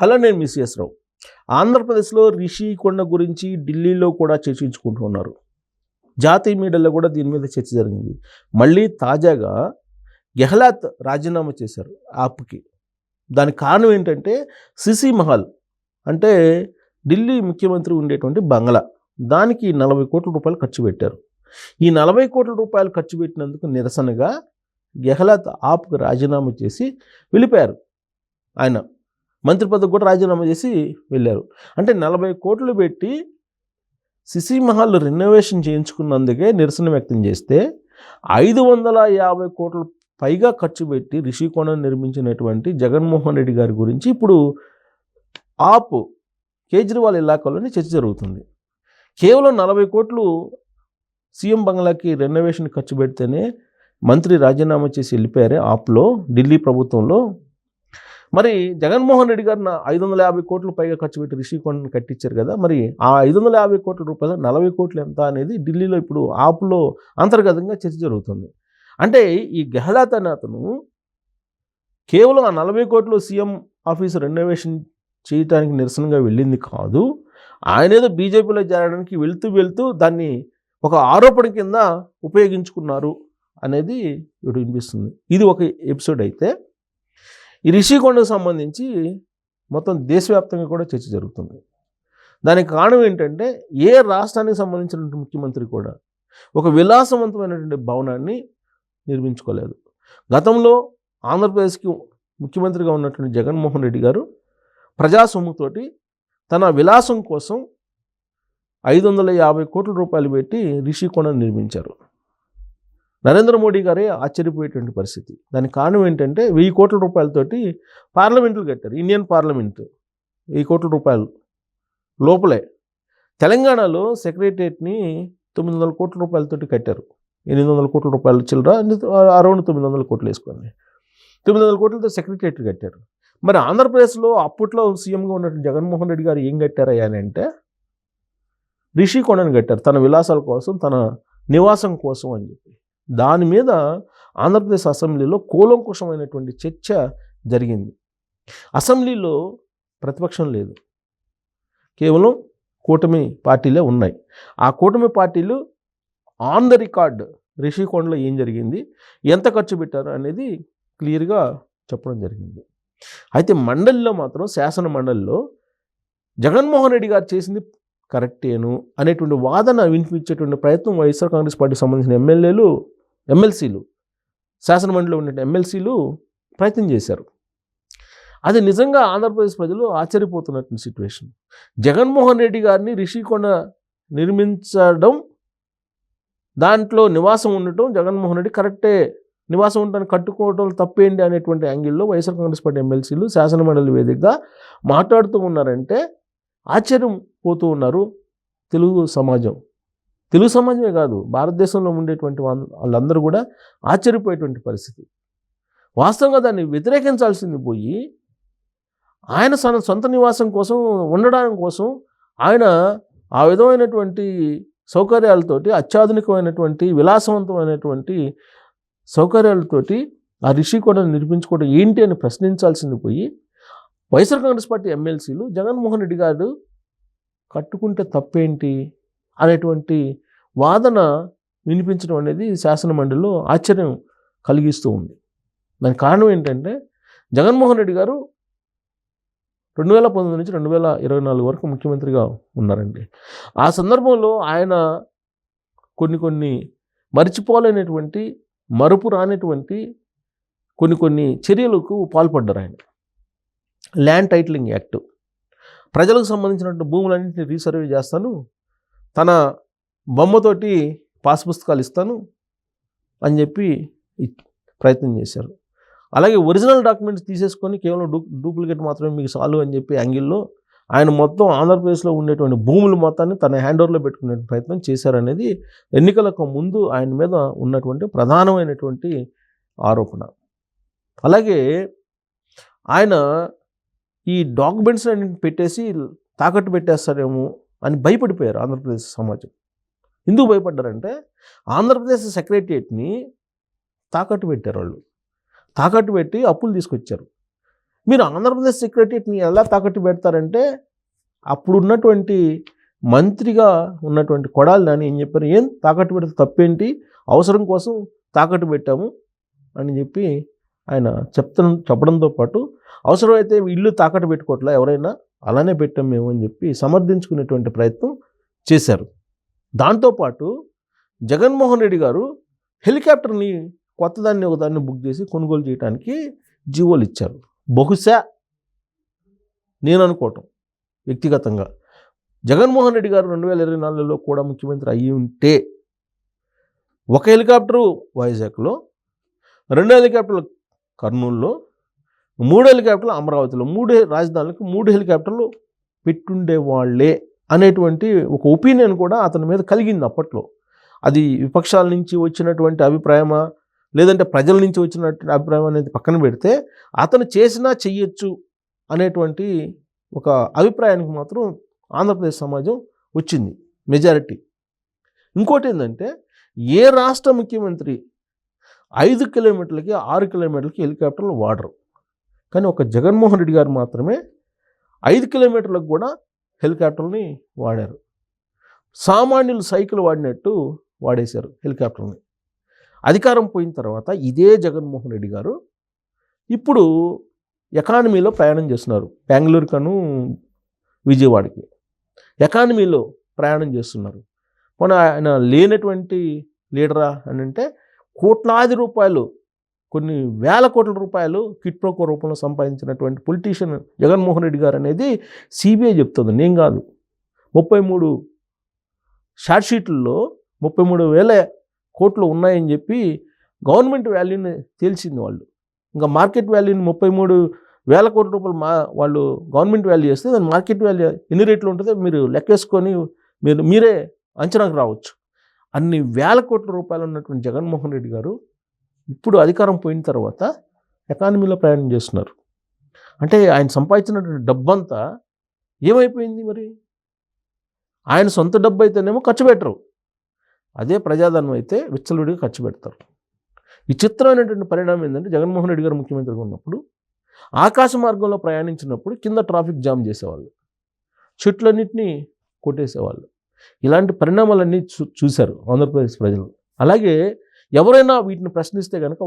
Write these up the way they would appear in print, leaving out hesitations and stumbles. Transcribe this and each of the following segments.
కళానేని మిసిఎస్ రావు ఆంధ్రప్రదేశ్లో రిషికొండ గురించి ఢిల్లీలో కూడా చర్చించుకుంటూ ఉన్నారు. జాతీయ మీడియాలో కూడా దీని మీద చర్చ జరిగింది. మళ్ళీ తాజాగా గెహ్లాట్ రాజీనామా చేశారు ఆప్కి. దానికి కారణం ఏంటంటే సిసి మహల్ అంటే ఢిల్లీ ముఖ్యమంత్రి ఉండేటువంటి బంగ్లా, దానికి 40 కోట్ల రూపాయలు ఖర్చు పెట్టారు. ఈ 40 కోట్ల రూపాయలు ఖర్చు పెట్టినందుకు నిరసనగా గెహ్లాట్ ఆప్కు రాజీనామా చేసి వెళ్ళిపోయారు. ఆయన మంత్రి పదవి కూడా రాజీనామా చేసి వెళ్ళారు. అంటే 40 కోట్లు పెట్టి సిసి మహల్ రెనోవేషన్ చేయించుకున్నందుకే నిరసన వ్యక్తం చేస్తే 550 కోట్ల పైగా ఖర్చు పెట్టి రిషికొండను నిర్మించినటువంటి జగన్మోహన్ రెడ్డి గారి గురించి ఇప్పుడు ఆప్ కేజ్రీవాల్ ఇలాకాలోనే చర్చ జరుగుతుంది. కేవలం 40 కోట్లు సీఎం బంగ్లాకి రెనోవేషన్ ఖర్చు పెడితేనే మంత్రి రాజీనామా చేసి వెళ్ళిపోయారే ఆప్లో, ఢిల్లీ ప్రభుత్వంలో. మరి జగన్మోహన్ రెడ్డి గారిన 550 కోట్లు పైగా ఖర్చు పెట్టి రిషికొండను కట్టించారు కదా, మరి ఆ 550 కోట్ల రూపాయలు 40 కోట్లు ఎంత అనేది ఢిల్లీలో ఇప్పుడు ఆప్లో అంతర్గతంగా చర్చ జరుగుతుంది. అంటే ఈ గెహ్లాట్ అనే అతను కేవలం ఆ 40 కోట్లు సీఎం ఆఫీసు రెనోవేషన్ చేయడానికి నిరసనగా వెళ్ళింది కాదు, ఆయన ఏదో బీజేపీలో చేరడానికి వెళ్తూ దాన్ని ఒక ఆరోపణ కింద ఉపయోగించుకున్నారు అనేది ఇప్పుడు వినిపిస్తుంది. ఇది ఒక ఎపిసోడ్ అయితే, ఈ రిషికొండకు సంబంధించి మొత్తం దేశవ్యాప్తంగా కూడా చర్చ జరుగుతుంది. దానికి కారణం ఏంటంటే ఏ రాష్ట్రానికి సంబంధించినటువంటి ముఖ్యమంత్రి కూడా ఒక విలాసవంతమైనటువంటి భవనాన్ని నిర్మించుకోలేదు. గతంలో ఆంధ్రప్రదేశ్కి ముఖ్యమంత్రిగా ఉన్నటువంటి జగన్మోహన్ రెడ్డి గారు ప్రజాసొమ్ముతోటి తన విలాసం కోసం 550 కోట్ల రూపాయలు పెట్టి రిషికొండను నిర్మించారు. నరేంద్ర మోడీ గారే ఆశ్చర్యపోయేటువంటి పరిస్థితి. దానికి కారణం ఏంటంటే 1000 కోట్ల రూపాయలతోటి పార్లమెంట్లు కట్టారు. ఇండియన్ పార్లమెంట్ 1000 కోట్ల రూపాయలు లోపలే. తెలంగాణలో సెక్రటరియట్ని 900 కోట్ల రూపాయలతోటి కట్టారు. 800 కోట్ల రూపాయలు చిల్లర, అరౌండ్ 900 కోట్లు వేసుకోండి. 900 కోట్లతో సెక్రటరియట్ కట్టారు. మరి ఆంధ్రప్రదేశ్లో అప్పట్లో సీఎంగా ఉన్నటువంటి జగన్మోహన్ రెడ్డి గారు ఏం కట్టారయ్యా అని అంటే రిషికొండను కట్టారు, తన విలాసాల కోసం, తన నివాసం కోసం అని చెప్పి. దాని మీద ఆంధ్రప్రదేశ్ అసెంబ్లీలో కూలంకుషమైనటువంటి చర్చ జరిగింది. అసెంబ్లీలో ప్రతిపక్షం లేదు, కేవలం కూటమి పార్టీలే ఉన్నాయి. ఆ కూటమి పార్టీలు ఆన్ ద రికార్డ్ రిషికొండలో ఏం జరిగింది, ఎంత ఖర్చు పెట్టారు అనేది క్లియర్గా చెప్పడం జరిగింది. అయితే మండలిలో మాత్రం, శాసన మండలిలో జగన్మోహన్ రెడ్డి గారు చేసింది కరెక్టేను అనేటువంటి వాదన వినిపించేటువంటి ప్రయత్నం వైఎస్ఆర్ కాంగ్రెస్ పార్టీకి సంబంధించిన ఎమ్మెల్సీలు, శాసనమండలిలో ఉన్న ఎమ్మెల్సీలు ప్రయత్నం చేశారు. అది నిజంగా ఆంధ్రప్రదేశ్ ప్రజలు ఆశ్చర్యపోతున్నటువంటి సిచ్యువేషన్. జగన్మోహన్ రెడ్డి గారిని రిషికొండ నిర్మించడం, దాంట్లో నివాసం ఉండటం, జగన్మోహన్ రెడ్డి కరెక్టే, నివాసం ఉండటానికి కట్టుకోవడం తప్పేంటి అనేటువంటి యాంగిల్లో వైఎస్ఆర్ కాంగ్రెస్ పార్టీ ఎమ్మెల్సీలు శాసనమండలి వేదికగా మాట్లాడుతూ ఉన్నారంటే ఆశ్చర్యం పోతూ ఉన్నారు తెలుగు సమాజమే కాదు, భారతదేశంలో ఉండేటువంటి వాళ్ళందరూ కూడా ఆశ్చర్యపోయేటువంటి పరిస్థితి. వాస్తవంగా దాన్ని వ్యతిరేకించాల్సింది పోయి ఆయన సొంత నివాసం కోసం, ఉండడానికి కోసం ఆయన ఆ విధమైనటువంటి సౌకర్యాలతోటి, అత్యాధునికమైనటువంటి విలాసవంతమైనటువంటి సౌకర్యాలతోటి ఆ రిషికొండను నిర్మించుకోవడం ఏంటి అని ప్రశ్నించాల్సింది పోయి వైఎస్ఆర్ కాంగ్రెస్ పార్టీ ఎమ్మెల్సీలు జగన్మోహన్ రెడ్డి గారు కట్టుకుంటే తప్పేంటి అనేటువంటి వాదన వినిపించడం అనేది శాసనమండలిలో ఆశ్చర్యం కలిగిస్తూ ఉంది. దానికి కారణం ఏంటంటే జగన్మోహన్ రెడ్డి గారు 2019 నుంచి 2024 వరకు ముఖ్యమంత్రిగా ఉన్నారండి. ఆ సందర్భంలో ఆయన కొన్ని మరిచిపోలేనటువంటి, మరుపు రానటువంటి కొన్ని చర్యలకు పాల్పడ్డారు. ఆయన ల్యాండ్ టైటిలింగ్ యాక్ట్, ప్రజలకు సంబంధించినటువంటి భూములన్నింటినీ రీసర్వే చేస్తాను, తన బొమ్మతోటి పాస్ పుస్తకాలు ఇస్తాను అని చెప్పి ప్రయత్నం చేశారు. అలాగే ఒరిజినల్ డాక్యుమెంట్స్ తీసేసుకొని కేవలం డూప్లికేట్ మాత్రమే మీకు సాల్వ్ అని చెప్పి యాంగిల్లో ఆయన మొత్తం ఆంధ్రప్రదేశ్లో ఉండేటువంటి భూములు మొత్తాన్ని తన హ్యాండ్ ఓవర్లో పెట్టుకునే ప్రయత్నం చేశారనేది ఎన్నికలకు ముందు ఆయన మీద ఉన్నటువంటి ప్రధానమైనటువంటి ఆరోపణ. అలాగే ఆయన ఈ డాక్యుమెంట్స్ అన్నింటిని పెట్టేసి తాకట్టు పెట్టేస్తారేమో అని భయపడిపోయారు ఆంధ్రప్రదేశ్ సమాజం. ఎందుకు భయపడ్డారంటే ఆంధ్రప్రదేశ్ సెక్రటరియట్ని తాకట్టు పెట్టారు. వాళ్ళు తాకట్టు పెట్టి అప్పులు తీసుకొచ్చారు. మీరు ఆంధ్రప్రదేశ్ సెక్రటరీని ఎలా తాకట్టు పెడతారంటే అప్పుడు ఉన్నటువంటి మంత్రిగా ఉన్నటువంటి కొడాలి నాని ఏం చెప్పారు, ఏం తాకట్టు పెడితే తప్పేంటి, అవసరం కోసం తాకట్టు పెట్టాము అని చెప్పి ఆయన చెప్పడంతో పాటు అవసరమైతే ఇల్లు తాకట్టు పెట్టుకోవట్లా ఎవరైనా, అలానే పెట్టాం మేము అని చెప్పి సమర్థించుకునేటువంటి ప్రయత్నం చేశారు. దాంతోపాటు జగన్మోహన్ రెడ్డి గారు హెలికాప్టర్ని కొత్తదాన్ని ఒకదాన్ని బుక్ చేసి కొనుగోలు చేయడానికి జీవోలు ఇచ్చారు. బహుశా నేను అనుకోవటం వ్యక్తిగతంగా జగన్మోహన్ రెడ్డి గారు 2024లో కూడా ముఖ్యమంత్రి అయ్యి ఉంటే ఒక హెలికాప్టరు వైజాగ్లో, 2 హెలికాప్టర్లు కర్నూలులో, 3 హెలికాప్టర్లు అమరావతిలో, 3 రాజధానులకు 3 హెలికాప్టర్లు పెట్టుండే వాళ్ళే అనేటువంటి ఒక ఒపీనియన్ కూడా అతని మీద కలిగింది అప్పట్లో. అది విపక్షాల నుంచి వచ్చినటువంటి అభిప్రాయమా లేదంటే ప్రజల నుంచి వచ్చినటువంటి అభిప్రాయం అనేది పక్కన పెడితే అతను చేసినా చెయ్యొచ్చు అనేటువంటి ఒక అభిప్రాయానికి మాత్రం ఆంధ్రప్రదేశ్ సమాజం వచ్చింది మెజారిటీ. ఇంకోటి ఏంటంటే ఏ రాష్ట్ర ముఖ్యమంత్రి 5 కిలోమీటర్లకి 6 కిలోమీటర్లకి హెలికాప్టర్లు వాడరు, కానీ ఒక జగన్మోహన్ రెడ్డి గారు మాత్రమే 5 కిలోమీటర్లకు కూడా హెలికాప్టర్ని వాడారు. సామాన్యులు సైకిల్ వాడినట్టు వాడేశారు హెలికాప్టర్ని. అధికారం పోయిన తర్వాత ఇదే జగన్మోహన్ రెడ్డి గారు ఇప్పుడు ఎకానమీలో ప్రయాణం చేస్తున్నారు. బెంగళూరుకను విజయవాడకి ఎకానమీలో ప్రయాణం చేస్తున్నారు. మన ఆయన లేనటువంటి లీడరా అని అంటే కోట్లాది రూపాయలు, కొన్ని వేల కోట్ల రూపాయలు కిట్ ప్రోకో రూపంలో సంపాదించినటువంటి పొలిటీషియన్ జగన్మోహన్ రెడ్డి గారు అనేది సిబిఐ చెప్తుంది, నేను కాదు. 33 షార్ట్ షీట్లలో 33,000 కోట్లు ఉన్నాయని చెప్పి గవర్నమెంట్ వాల్యూని తేల్చింది వాళ్ళు. ఇంకా మార్కెట్ వాల్యూని 33,000 కోట్ల రూపాయలు వాళ్ళు గవర్నమెంట్ వాల్యూ చేస్తే దాని మార్కెట్ వాల్యూ ఎన్ని రేట్లు ఉంటుందో మీరు లెక్కేసుకొని మీరే అంచనాకు రావచ్చు. అన్ని వేల కోట్ల రూపాయలు ఉన్నటువంటి జగన్మోహన్ రెడ్డి గారు ఇప్పుడు అధికారం పోయిన తర్వాత ఎకానమీలో ప్రయాణం చేస్తున్నారు. అంటే ఆయన సంపాదించినటువంటి డబ్బంతా ఏమైపోయింది మరి? ఆయన సొంత డబ్బు అయితేనేమో ఖర్చు పెట్టరు, అదే ప్రజాధనం అయితే విచ్చలవిడిగా ఖర్చు పెడతారు. విచిత్రమైనటువంటి పరిణామం ఏంటంటే జగన్మోహన్ రెడ్డి గారు ముఖ్యమంత్రిగా ఉన్నప్పుడు ఆకాశ మార్గంలో ప్రయాణించినప్పుడు కింద ట్రాఫిక్ జామ్ చేసేవాళ్ళు, చెట్లన్నింటినీ కొట్టేసేవాళ్ళు. ఇలాంటి పరిణామాలన్నీ చూశారు ఆంధ్రప్రదేశ్ ప్రజలు. అలాగే ఎవరైనా వీటిని ప్రశ్నిస్తే కనుక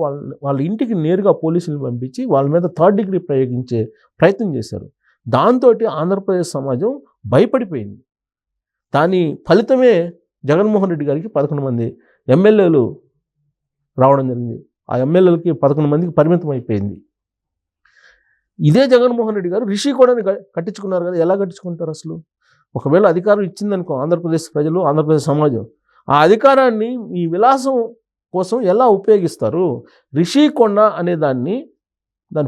వాళ్ళ ఇంటికి నేరుగా పోలీసులను పంపించి వాళ్ళ మీద 3rd డిగ్రీ ప్రయోగించే ప్రయత్నం చేశారు. దాంతో ఆంధ్రప్రదేశ్ సమాజం భయపడిపోయింది. దాని ఫలితమే జగన్మోహన్ రెడ్డి గారికి 11 మంది ఎమ్మెల్యేలు రావడం జరిగింది. ఆ ఎమ్మెల్యేలకి 11 మందికి పరిమితం అయిపోయింది. ఇదే జగన్మోహన్ రెడ్డి గారు రిషికొండని కట్టించుకున్నారు కదా. ఎలా కట్టించుకుంటారు అసలు? ఒకవేళ అధికారం ఇచ్చిందనుకో ఆంధ్రప్రదేశ్ ప్రజలు, ఆంధ్రప్రదేశ్ సమాజం, ఆ అధికారాన్ని ఈ విలాసం కోసం ఎలా ఉపయోగిస్తారు? రిషికొండ అనే దాని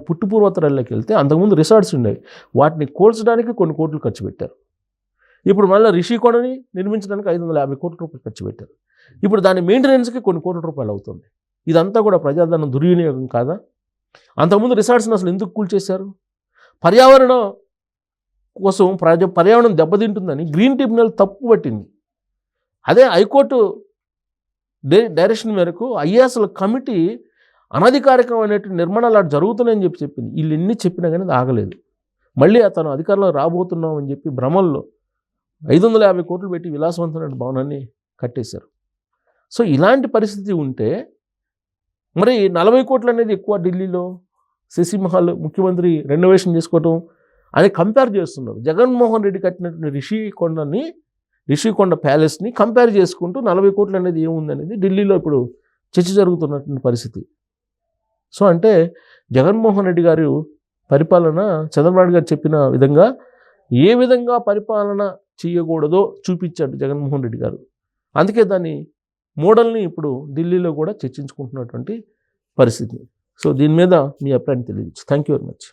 పుట్టుపూర్వోత్తరాల్లోకి వెళ్తే అంతకుముందు రిసార్ట్స్ ఉండేవి, వాటిని కూల్చడానికి కొన్ని కోట్లు ఖర్చు పెట్టారు. ఇప్పుడు మళ్ళీ రిషికొండని నిర్మించడానికి 550 కోట్ల రూపాయలు ఖర్చు పెట్టారు. ఇప్పుడు దాని మెయింటెనెన్స్కి కొన్ని కోట్ల రూపాయలు అవుతుంది. ఇదంతా కూడా ప్రజాధనం దుర్వినియోగం కాదా? అంతకుముందు రిసార్ట్స్ని అసలు ఎందుకు కూల్చేశారు? పర్యావరణం కోసం పర్యావరణం దెబ్బతింటుందని గ్రీన్ ట్రిబ్యునల్ తప్పు పట్టింది. అదే హైకోర్టు డైరెక్షన్ మేరకు ఐఏఎస్ల కమిటీ అనధికారికమైనటువంటి నిర్మాణాలు అటు జరుగుతున్నాయని చెప్పింది. వీళ్ళు ఎన్ని చెప్పినా కానీ అది ఆగలేదు. మళ్ళీ అతను అధికారంలో రాబోతున్నాం అని చెప్పి భ్రమల్లో 550 కోట్లు పెట్టి విలాసవంతమైన భవనాన్ని కట్టేశారు. సో ఇలాంటి పరిస్థితి ఉంటే మరి 40 కోట్లు అనేది ఎక్కువ ఢిల్లీలో శశిమహల్ ముఖ్యమంత్రి రెనోవేషన్ చేసుకోవటం అని కంపేర్ చేస్తున్నారు. జగన్మోహన్ రెడ్డి కట్టినటువంటి రిషికొండ ప్యాలెస్ని కంపేర్ చేసుకుంటూ 40 కోట్లు అనేది ఏముందనేది ఢిల్లీలో ఇప్పుడు చర్చ జరుగుతున్నటువంటి పరిస్థితి. సో అంటే జగన్మోహన్ రెడ్డి గారు పరిపాలన చంద్రబాబు నాయుడు గారు చెప్పిన విధంగా ఏ విధంగా పరిపాలన చేయకూడదో చూపించాడు జగన్మోహన్ రెడ్డి గారు. అందుకే దాని మోడల్ని ఇప్పుడు ఢిల్లీలో కూడా చర్చించుకుంటున్నటువంటి పరిస్థితి. సో దీని మీద మీ అభిప్రాయం తెలియజేయచ్చు. Thank you very much.